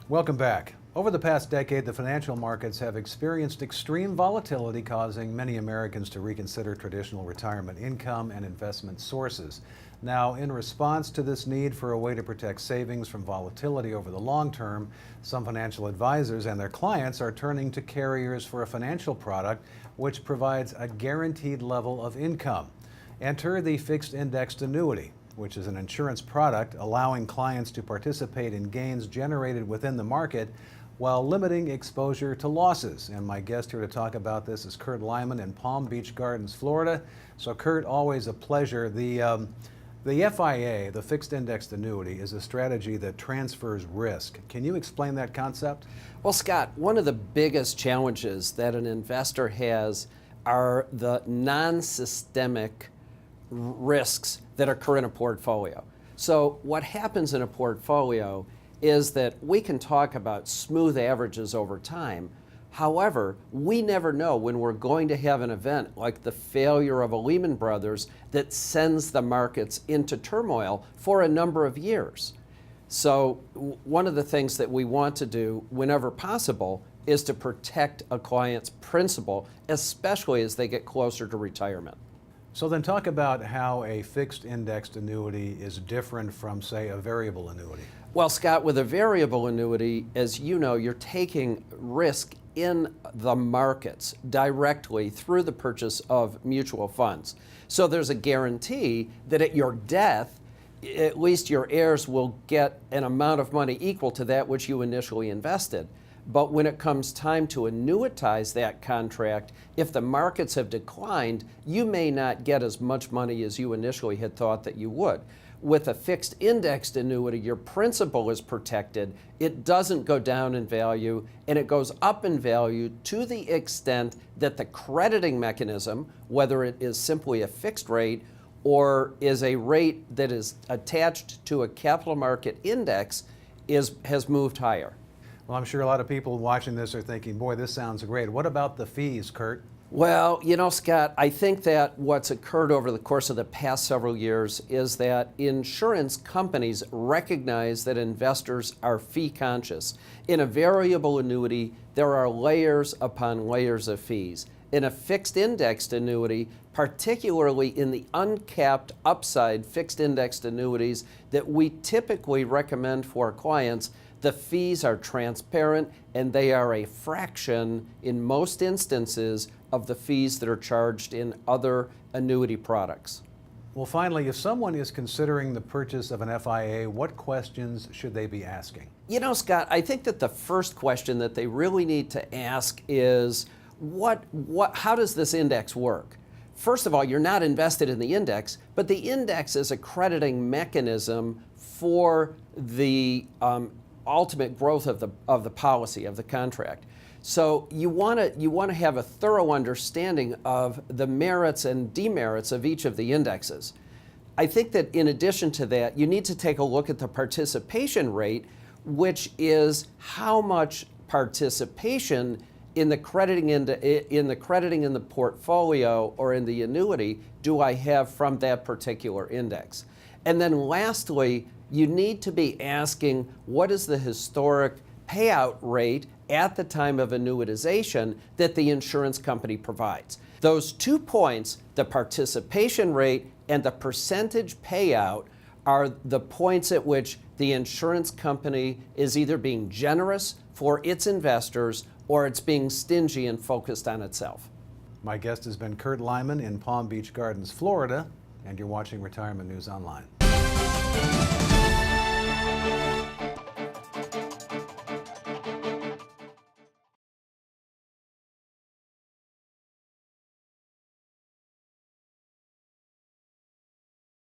Welcome back. Over the past decade, the financial markets have experienced extreme volatility, causing many Americans to reconsider traditional retirement income and investment sources. Now, in response to this need for a way to protect savings from volatility over the long term, some financial advisors and their clients are turning to carriers for a financial product which provides a guaranteed level of income. Enter the fixed indexed annuity, which is an insurance product allowing clients to participate in gains generated within the market while limiting exposure to losses. And my guest here to talk about this is Curt Lyman in Palm Beach Gardens, Florida. So Curt, always a pleasure. The FIA, the fixed indexed annuity, is a strategy that transfers risk. Can you explain that concept? Well, Scott, one of the biggest challenges that an investor has are the non-systemic risks that occur in a portfolio. So what happens in a portfolio is that we can talk about smooth averages over time. However, we never know when we're going to have an event like the failure of a Lehman Brothers that sends the markets into turmoil for a number of years. So one of the things that we want to do whenever possible is to protect a client's principal, especially as they get closer to retirement. So then talk about how a fixed indexed annuity is different from, say, a variable annuity. Well, Scott, with a variable annuity, as you know, you're taking risk in the markets directly through the purchase of mutual funds. So there's a guarantee that at your death, at least your heirs will get an amount of money equal to that which you initially invested. But when it comes time to annuitize that contract, if the markets have declined, you may not get as much money as you initially had thought that you would. With a fixed indexed annuity, your principal is protected. It doesn't go down in value, and it goes up in value to the extent that the crediting mechanism, whether it is simply a fixed rate or is a rate that is attached to a capital market index, has moved higher. Well, I'm sure a lot of people watching this are thinking, boy, this sounds great. What about the fees, Curt? Well, you know, Scott, I think that what's occurred over the course of the past several years is that insurance companies recognize that investors are fee conscious. In a variable annuity, there are layers upon layers of fees. In a fixed indexed annuity, particularly in the uncapped upside fixed indexed annuities that we typically recommend for clients, the fees are transparent and they are a fraction, in most instances, of the fees that are charged in other annuity products. Well, finally, if someone is considering the purchase of an FIA, what questions should they be asking? You know, Scott, I think that the first question that they really need to ask is, how does this index work? First of all, you're not invested in the index, but the index is a crediting mechanism for the ultimate growth of the policy, of the contract. So you want to have a thorough understanding of the merits and demerits of each of the indexes. I think that in addition to that, you need to take a look at the participation rate, which is how much participation in the crediting in the portfolio or in the annuity do I have from that particular index. And then lastly, you need to be asking, what is the historic payout rate at the time of annuitization that the insurance company provides? Those 2 points, the participation rate and the percentage payout, are the points at which the insurance company is either being generous for its investors or it's being stingy and focused on itself. My guest has been Curt Lyman in Palm Beach Gardens, Florida, and you're watching Retirement News Online.